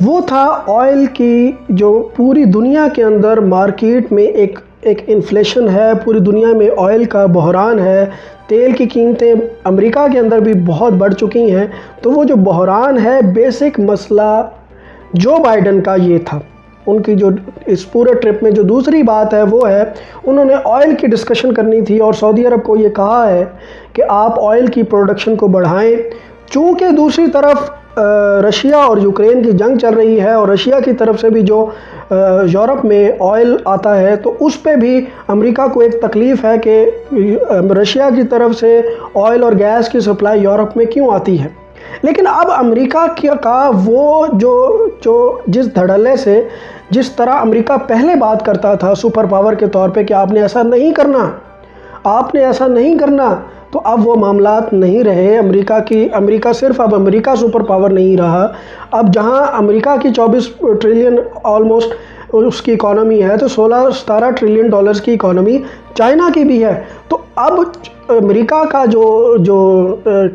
وہ تھا آئل کی جو پوری دنیا کے اندر مارکیٹ میں ایک انفلیشن ہے، پوری دنیا میں آئل کا بحران ہے، تیل کی قیمتیں امریکہ کے اندر بھی بہت بڑھ چکی ہیں۔ تو وہ جو بحران ہے، بیسک مسئلہ جو بائیڈن کا یہ تھا۔ ان کی جو اس پورے ٹرپ میں جو دوسری بات ہے وہ ہے انہوں نے آئل کی ڈسکشن کرنی تھی اور سعودی عرب کو یہ کہا ہے کہ آپ آئل کی پروڈکشن کو بڑھائیں، چونکہ دوسری طرف رشیا اور یوکرین کی جنگ چل رہی ہے اور رشیا کی طرف سے بھی جو یورپ میں آئل آتا ہے تو اس پہ بھی امریکہ کو ایک تکلیف ہے کہ رشیا کی طرف سے آئل اور گیس کی سپلائی یورپ میں کیوں آتی ہے۔ لیکن اب امریکہ کا وہ جو جس دھڑلے سے جس طرح امریکہ پہلے بات کرتا تھا سپر پاور کے طور پہ کہ آپ نے ایسا نہیں کرنا، تو اب وہ معاملات نہیں رہے۔ امریکہ صرف اب امریکہ سپر پاور نہیں رہا، اب جہاں امریکہ کی 24 ٹریلین آلموسٹ اس کی اکانومی ہے تو 16-17 ٹریلین ڈالرز کی اکانومی چائنا کی بھی ہے۔ تو اب امریکہ کا جو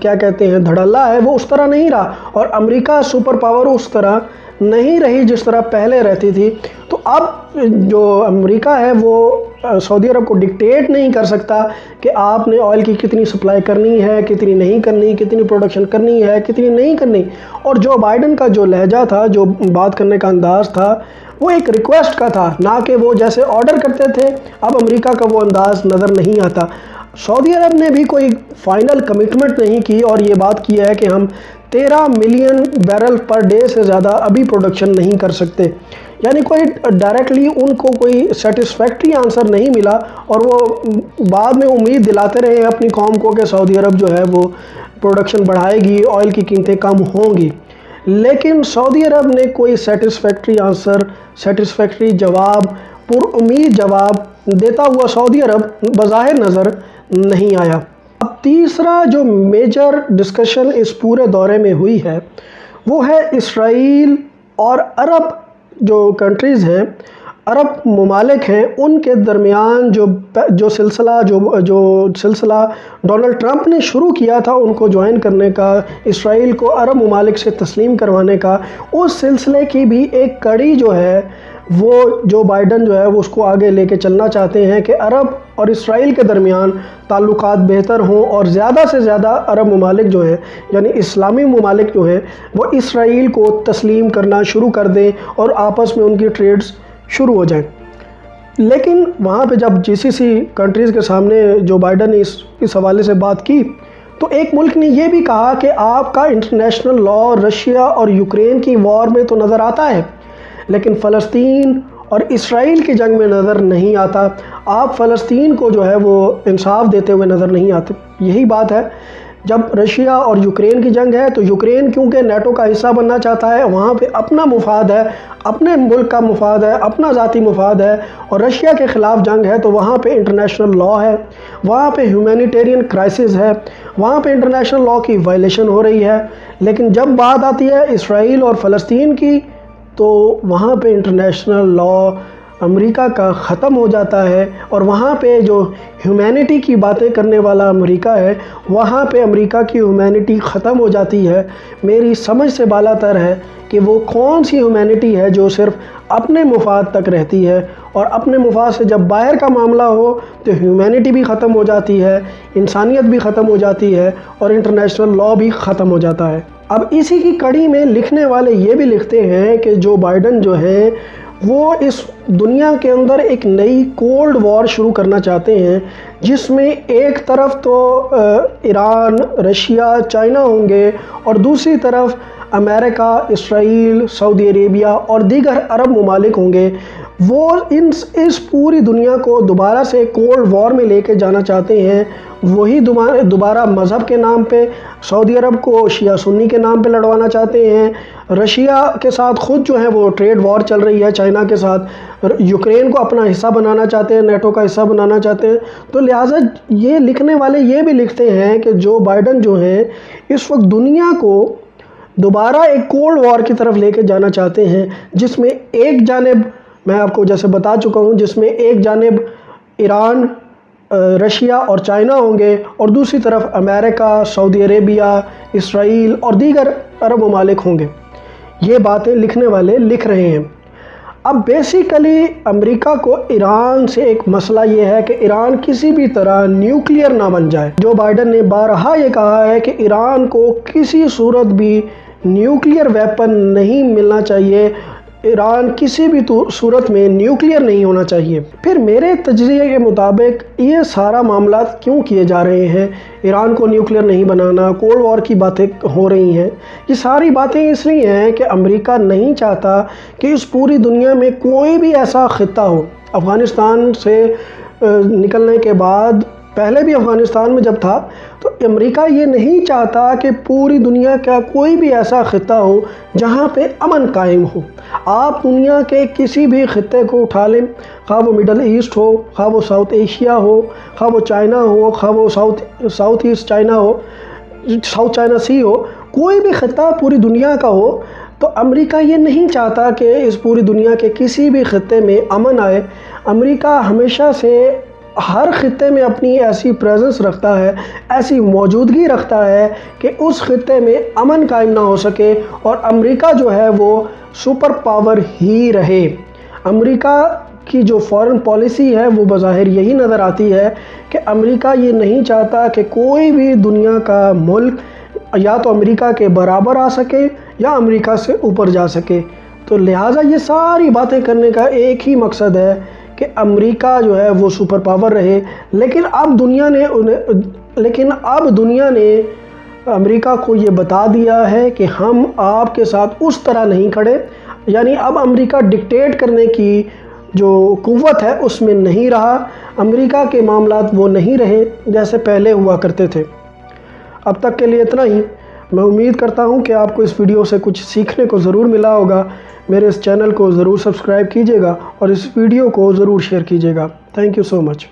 کیا کہتے ہیں دھڑلہ ہے وہ اس طرح نہیں رہا، اور امریکہ سپر پاور اس طرح نہیں رہی جس طرح پہلے رہتی تھی۔ تو اب جو امریکہ ہے وہ سعودی عرب کو ڈکٹیٹ نہیں کر سکتا کہ آپ نے آئل کی کتنی سپلائی کرنی ہے، کتنی نہیں کرنی، کتنی پروڈکشن کرنی ہے، کتنی نہیں کرنی۔ اور جو بائیڈن کا جو لہجہ تھا، جو بات کرنے کا انداز تھا، وہ ایک ریکویسٹ کا تھا، نہ کہ وہ جیسے آرڈر کرتے تھے۔ اب امریکہ کا وہ انداز نظر نہیں آتا۔ سعودی عرب نے بھی کوئی فائنل کمٹمنٹ نہیں کی اور یہ بات کی ہے کہ ہم 13 ملین بیرل پر ڈے سے زیادہ ابھی پروڈکشن نہیں کر سکتے، یعنی کوئی ڈائریکٹلی ان کو کوئی سیٹسفیکٹری آنسر نہیں ملا، اور وہ بعد میں امید دلاتے رہے اپنی قوم کو کہ سعودی عرب جو ہے وہ پروڈکشن بڑھائے گی، آئل کی قیمتیں کم ہوں گی۔ لیکن سعودی عرب نے کوئی سیٹسفیکٹری آنسر، سیٹسفیکٹری جواب، پر امید جواب دیتا ہوا سعودی عرب بظاہر نظر نہیں آیا۔ اب تیسرا جو میجر ڈسکشن اس پورے دورے میں ہوئی ہے وہ ہے اسرائیل اور عرب جو کنٹریز ہیں، عرب ممالک ہیں، ان کے درمیان جو سلسلہ ڈونلڈ ٹرمپ نے شروع کیا تھا ان کو جوائن کرنے کا، اسرائیل کو عرب ممالک سے تسلیم کروانے کا، اس سلسلے کی بھی ایک کڑی جو ہے وہ جو بائیڈن جو ہے وہ اس کو آگے لے کے چلنا چاہتے ہیں کہ عرب اور اسرائیل کے درمیان تعلقات بہتر ہوں، اور زیادہ سے زیادہ عرب ممالک جو ہیں یعنی اسلامی ممالک جو ہیں وہ اسرائیل کو تسلیم کرنا شروع کر دیں اور آپس میں ان کی ٹریڈز شروع ہو جائیں۔ لیکن وہاں پہ جب GCC کنٹریز کے سامنے جو بائیڈن نے اس حوالے سے بات کی تو ایک ملک نے یہ بھی کہا کہ آپ کا انٹرنیشنل لاء رشیا اور یوکرین کی وار میں تو نظر آتا ہے لیکن فلسطین اور اسرائیل کی جنگ میں نظر نہیں آتا، آپ فلسطین کو جو ہے وہ انصاف دیتے ہوئے نظر نہیں آتے۔ یہی بات ہے، جب رشیا اور یوکرین کی جنگ ہے تو یوکرین کیونکہ نیٹو کا حصہ بننا چاہتا ہے، وہاں پہ اپنا مفاد ہے، اپنے ملک کا مفاد ہے، اپنا ذاتی مفاد ہے، اور رشیا کے خلاف جنگ ہے تو وہاں پہ انٹرنیشنل لاء ہے، وہاں پہ ہیومینیٹیرین کرائسس ہے، وہاں پہ انٹرنیشنل لاء کی وائلیشن ہو رہی ہے۔ لیکن جب بات آتی ہے اسرائیل اور فلسطین کی تو وہاں پہ انٹرنیشنل لاء امریکہ کا ختم ہو جاتا ہے، اور وہاں پہ جو ہیومینٹی کی باتیں کرنے والا امریکہ ہے وہاں پہ امریکہ کی ہیومینٹی ختم ہو جاتی ہے۔ میری سمجھ سے بالا تر ہے کہ وہ کون سی ہیومینٹی ہے جو صرف اپنے مفاد تک رہتی ہے، اور اپنے مفاد سے جب باہر کا معاملہ ہو تو ہیومینٹی بھی ختم ہو جاتی ہے، انسانیت بھی ختم ہو جاتی ہے، اور انٹرنیشنل لاء بھی ختم ہو جاتا ہے۔ اب اسی کی کڑی میں لکھنے والے یہ بھی لکھتے ہیں کہ جو بائیڈن جو ہیں وہ اس دنیا کے اندر ایک نئی کولڈ وار شروع کرنا چاہتے ہیں، جس میں ایک طرف تو ایران، رشیا، چائنا ہوں گے، اور دوسری طرف امریکہ، اسرائیل، سعودی عربیہ اور دیگر عرب ممالک ہوں گے۔ وہ اس پوری دنیا کو دوبارہ سے کولڈ وار میں لے کے جانا چاہتے ہیں، وہی دوبارہ مذہب کے نام پہ سعودی عرب کو شیعہ سنی کے نام پہ لڑوانا چاہتے ہیں، رشیا کے ساتھ خود جو ہے وہ ٹریڈ وار چل رہی ہے چائنا کے ساتھ، یوکرین کو اپنا حصہ بنانا چاہتے ہیں، نیٹو کا حصہ بنانا چاہتے ہیں۔ تو لہٰذا یہ لکھنے والے یہ بھی لکھتے ہیں کہ جو بائیڈن جو ہیں اس وقت دنیا کو دوبارہ ایک کولڈ وار کی طرف لے کے جانا چاہتے ہیں، جس میں ایک جانب میں آپ کو جیسے بتا چکا ہوں، جس میں ایک جانب ایران، رشیا اور چائنا ہوں گے، اور دوسری طرف امریکہ، سعودی عربیہ، اسرائیل اور دیگر عرب ممالک ہوں گے۔ یہ باتیں لکھنے والے لکھ رہے ہیں۔ اب بیسیکلی امریکہ کو ایران سے ایک مسئلہ یہ ہے کہ ایران کسی بھی طرح نیوکلیئر نہ بن جائے۔ جو بائیڈن نے بارہا یہ کہا ہے کہ ایران کو کسی صورت بھی نیوکلیئر ویپن نہیں ملنا چاہیے، ایران کسی بھی صورت میں نیوکلیئر نہیں ہونا چاہیے۔ پھر میرے تجزیے کے مطابق یہ سارا معاملات کیوں کیے جا رہے ہیں؟ ایران کو نیوکلیئر نہیں بنانا، کولڈ وار کی باتیں ہو رہی ہیں۔ یہ ساری باتیں اس لیے ہیں کہ امریکہ نہیں چاہتا کہ اس پوری دنیا میں کوئی بھی ایسا خطہ ہو۔ افغانستان سے نکلنے کے بعد، پہلے بھی افغانستان میں جب تھا، تو امریکہ یہ نہیں چاہتا کہ پوری دنیا کا کوئی بھی ایسا خطہ ہو جہاں پہ امن قائم ہو۔ آپ دنیا کے کسی بھی خطے کو اٹھا لیں، خواہ وہ مڈل ایسٹ ہو، خواہ وہ ساؤتھ ایشیا ہو، خواہ وہ چائنا ہو، خواہ وہ ساؤتھ ایسٹ چائنا ہو، ساؤتھ چائنا سی ہو، کوئی بھی خطہ پوری دنیا کا ہو، تو امریکہ یہ نہیں چاہتا کہ اس پوری دنیا کے کسی بھی خطے میں امن آئے۔ امریکہ ہمیشہ سے ہر خطے میں اپنی ایسی پریزنس رکھتا ہے، ایسی موجودگی رکھتا ہے کہ اس خطے میں امن قائم نہ ہو سکے اور امریکہ جو ہے وہ سپر پاور ہی رہے۔ امریکہ کی جو فارن پالیسی ہے وہ بظاہر یہی نظر آتی ہے کہ امریکہ یہ نہیں چاہتا کہ کوئی بھی دنیا کا ملک یا تو امریکہ کے برابر آ سکے یا امریکہ سے اوپر جا سکے۔ تو لہٰذا یہ ساری باتیں کرنے کا ایک ہی مقصد ہے کہ امریکہ جو ہے وہ سپر پاور رہے۔ لیکن اب دنیا نے امریکہ کو یہ بتا دیا ہے کہ ہم آپ کے ساتھ اس طرح نہیں کھڑے، یعنی اب امریکہ ڈکٹیٹ کرنے کی جو قوت ہے اس میں نہیں رہا۔ امریکہ کے معاملات وہ نہیں رہے جیسے پہلے ہوا کرتے تھے۔ اب تک کے لیے اتنا ہی۔ میں امید کرتا ہوں کہ آپ کو اس ویڈیو سے کچھ سیکھنے کو ضرور ملا ہوگا۔ میرے اس چینل کو ضرور سبسکرائب کیجیے گا اور اس ویڈیو کو ضرور شیئر کیجیے گا۔ Thank you so much.